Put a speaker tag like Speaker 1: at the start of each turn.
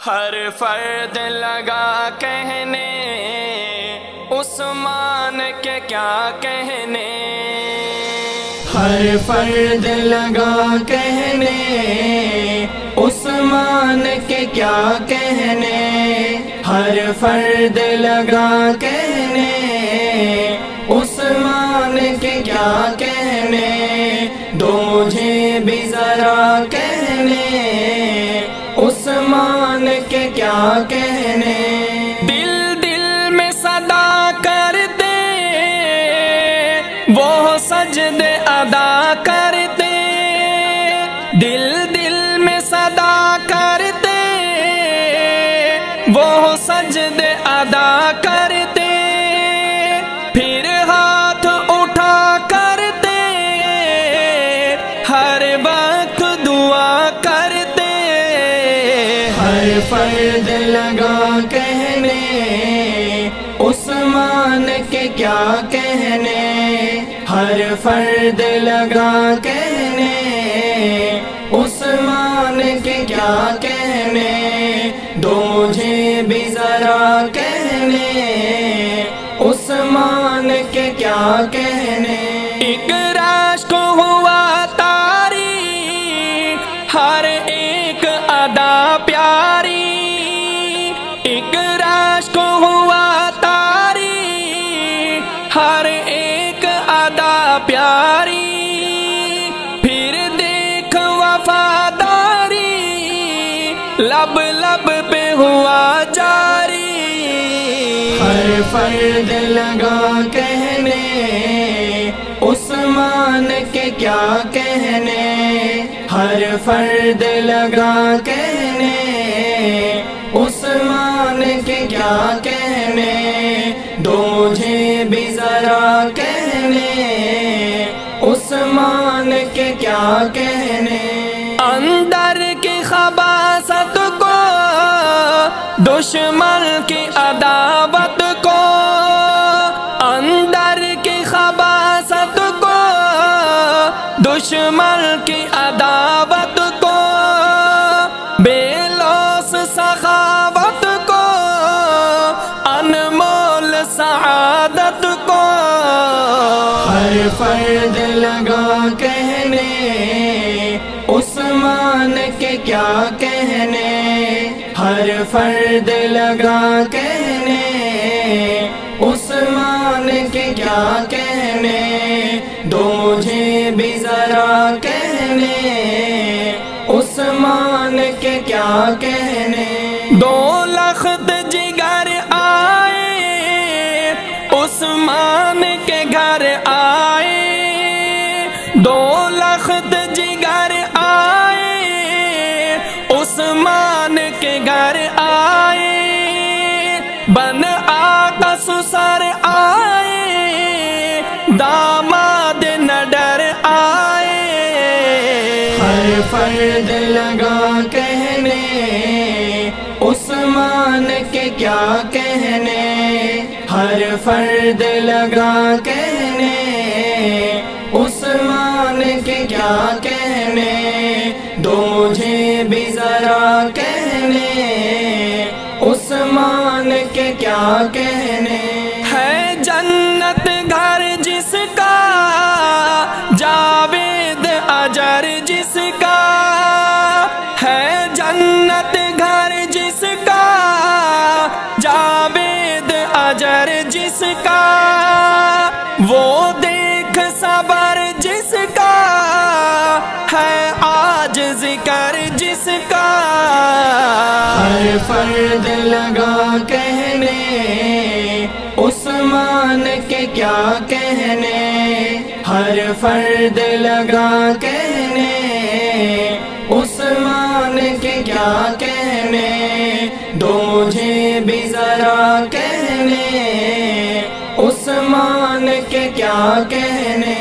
Speaker 1: ہر فرد لگا کہنے عثمان کے کیا کہنے، ہر فرد لگا کہنے عثمان کے کیا کہنے، ہر فرد لگا کہنے عثمان کے کیا کہنے، دو مجھے بھی ذرا کہنے عثمان کے کیا کہنے، دل دل میں صدا کرتے وہ سجدے ادا کرتے، دل دل میں صدا کرتے وہ سجدے ادا کرتے، پھر ہاتھ اٹھا کرتے ہر وقت دعا کرتے، ہر فرد لگا کہنے عثمان کے کیا کہنے، ہر فرد لگا کہنے عثمان کے کیا کہنے، دو مجھے بھی ذرا کہنے عثمان کے کیا کہنے، ایک راشک ہوا تاری ہر ایک ادا پیاری، ایک راشک ہوا تاری ہر ایک ادا پیاری، پھر دیکھ وفاداری لب لب پہ ہوا جاری، ہر فرد لگا کہنے عثمان کے کیا کہنے، ہر فرد لگا کہنے عثمان کے کیا کہنے، دو مجھے بھی ذرا کہنے عثمان کے کیا کہنے، اندر کی خباثت کو دشمن کی عداوت کو، اندر کی خباثت کو دشمن کی عداوت کو، بے لوث سخاوت کو انمول سعادت کو، ہر فرد لگا کہنے عثمان کے کیا کہنے، ہر فرد لگا کہنے عثمان کے کیا کہنے، دو مجھے بھی ذرا کہنے عثمان کے کیا کہنے، دو لخت جگر آئے عثمان کے گھر آئے، دو لخت جگر آئے عثمان کے گھر آئے، بن آقا سسر آئے داماد نڈر آئے، ہر فرد لگا کہنے عثمان کے کیا کہنے، ہر فرد لگا کہنے عثمان کے کیا کہنے، دو مجھے بھی ذرا کہنے عثمان کے کیا کہنے، ہے جنت گھر جس کا جاوید اجر جس کا، ہے جنت گھر جس کا جاوید اجر جس کا، وہ دیکھ صبر جس کا ہے آج ذکر جس کا، ہر فرد لگا کہنے عثمان کے کیا کہنے، ہر فرد لگا کہنے عثمان کے کیا کہنے، دو مجھے بھی ذرا کہنے عثمان کے کیا کہنے،